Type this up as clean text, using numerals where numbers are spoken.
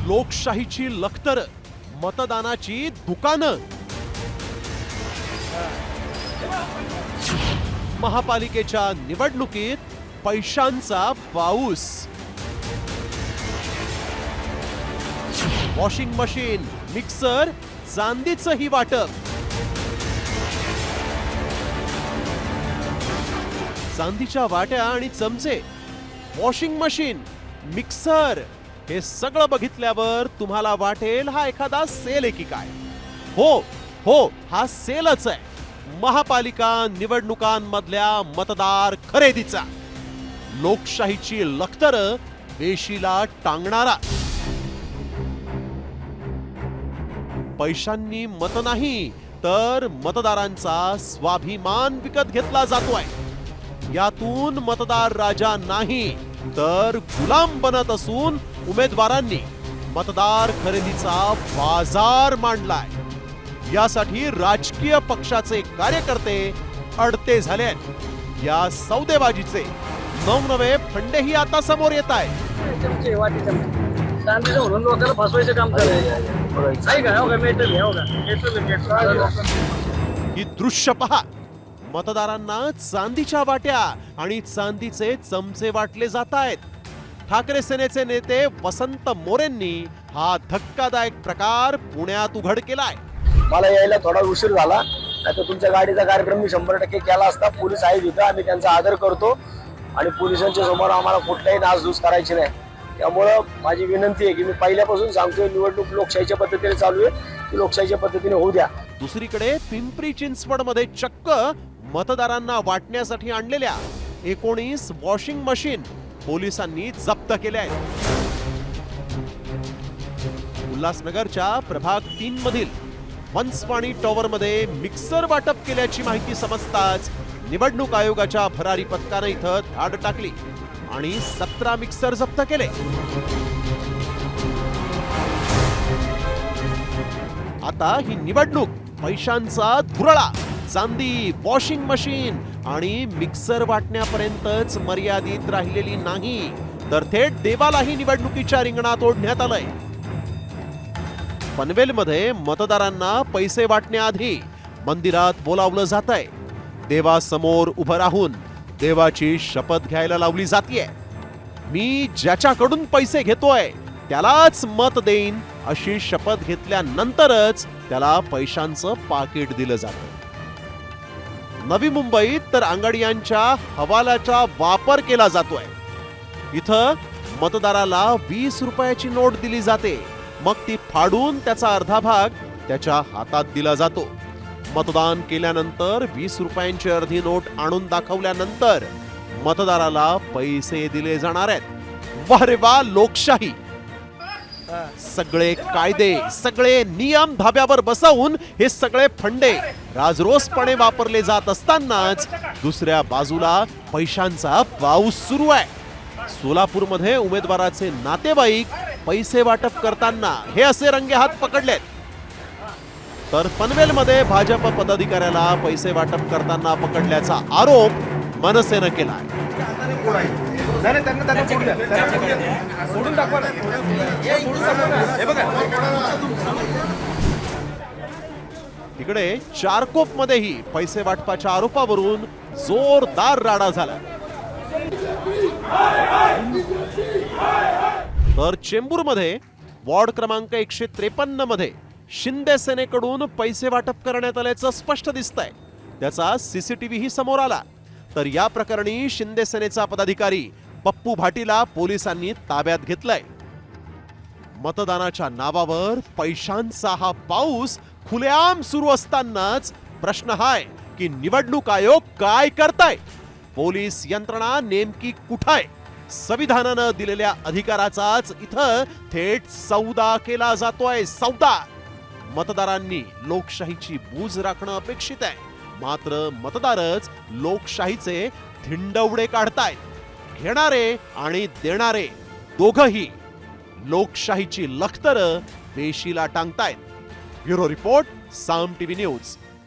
लोकशाहीची लखतर, मतदानाची दुकानं, महापालिकेच्या निवडणुकीत पैशांचा पाऊस, वॉशिंग मशीन, मिक्सर, चांदीचंही वाटप, चांदीच्या वाट्या आणि चमचे, वॉशिंग मशीन, मिक्सर, हे सगळं बघितल्यावर तुम्हाला वाटेल हा एखादा सेल आहे की काय. हो हो, हा सेलच आहे. महापालिका निवडणुकांमधल्या मतदार खरेदीचा, लोकशाहीची लखतर वेशीला टांगणारा. पैशांनी मत नाही तर मतदारांचा स्वाभिमान विकत घेतला जातोय. यातून मतदार राजा नाही तर गुलाम बनत असून उमेदवारांनी मतदार खरेदीचा बाजार मांडलाय. यासाठी राजकीय पक्षाचे कार्यकर्ते अडते झालेत. या सौदेबाजीचे नवनवे फंडेही आता समोर येत आहेत. लोकांना फसवायचं काम ही दृश्य पहा. मतदारांना चांदीच्या वाट्या आणि चांदीचे चमचे वाटले जात आहेत. ठाकरे सेनेचे नेते वसंत मोरेंनी हा धक्कादायक प्रकार पुण्यात उघड केलाय. मला यायला थोडा उशीर झाला, नाही तर तुमच्या गाडीचा कार्यक्रम मी 100% केला असता. पोलीस आहेत इथं, आम्ही त्यांचा आदर करतो आणि पोलिसांच्या समोर आम्हाला कुठलाही नासधूस करायची नाही. त्यामुळं माझी विनंती आहे की मी पहिल्यापासून सांगतोय, निवडणूक लोकशाहीच्या पद्धतीने चालू आहे, ती लोकशाहीच्या पद्धतीने होऊ द्या. दुसरीकडे पिंपरी चिंचवड मध्ये चक्क मतदारांना वाटण्यासाठी आणलेल्या 19 वॉशिंग मशीन पोलिसांनी जप्त केल्या आहेत. उल्हासनगरच्या प्रभाग 3 मधील वंसवाणी टॉवर मध्ये मिक्सर वाटप केल्याची माहिती समजताच निवडणूक आयोगाच्या भरारी पथकाने इथं धाड टाकली आणि 17 मिक्सर जप्त केले. आता ही निवडणूक पैशांचा धुरळा, चांदी, वॉशिंग मशीन आणि मिक्सर वाटण्यापर्यंतच मर्यादित राहिलेली नाही, तर थेट देवालाही निवडणुकीच्या रिंगणात ओढण्यात आलंय. पनवेलमध्ये मतदारांना पैसे वाटण्याआधी मंदिरात बोलावलं जातंय. देवासमोर उभं राहून देवाची शपथ घ्यायला लावली जातीये. मी ज्याच्याकडून पैसे घेतोय त्यालाच मत देईन अशी शपथ घेतल्यानंतरच त्याला पैशांचं पाकिट दिलं जातं. नवी मुंबईत तर अंगडियांच्या हवालाचा वापर केला जातोय. इथं मतदाराला 20 रुपयाची नोट दिली जाते, मग ती फाडून त्याचा अर्धा भाग त्याच्या हातात दिला जातो. मतदान केल्यानंतर 20 रुपयांची अर्धी नोट आणून दाखवल्यानंतर मतदाराला पैसे दिले जाणार आहेत. वा रे वा, लोकशाही. सगळे कायदे, सगळे नियम धाब्यावर बसवून हे सगळे फंडे राजरोसपणे वापरले जात असतानाच दुसऱ्या बाजूला पैशांचा पाऊस सुरू आहे. सोलापूरमध्ये उमेदवाराचे नातेवाईक पैसे वाटप करताना हे असे रंगे हात पकडलेत, तर पनवेलमध्ये भाजप पदाधिकाऱ्याला पैसे वाटप करताना पकडल्याचा आरोप मनसेनं केलाय. तिकडे चारकोप मध्येही पैसे वाटपाच्या आरोपावरून जोरदार राडा झाला. तर चेंबूरमध्ये वॉर्ड क्रमांक 153 मध्ये शिंदे सेनेकडून पैसे वाटप करण्यात आल्याचं स्पष्ट दिसतंय. त्याचा सीसीटीव्ही समोर आला. तर या प्रकरणी शिंदे सेनेचा पदाधिकारी पप्पू भाटीला पोलिसांनी ताब्यात घेतलंय. मतदानाच्या नावावर पैशांचा हा पाऊस खुलेआम सुरू असतानाच प्रश्न हाय की निवडणूक आयोग काय करताय? पोलीस यंत्रणा नेमकी कुठाय? संविधानानं दिलेल्या अधिकाराचाच इथं थेट सौदा केला जातोय. सौदा. मतदारांनी लोकशाहीची बूज राखणं अपेक्षित आहे, मात्र मतदारच लोकशाहीचे धिंडवडे काढतायत. घेणारे आणि देणारे दोघही लोकशाहीची लखतर वेशीला टांगतायत. ब्युरो रिपोर्ट, साम टीव्ही न्यूज.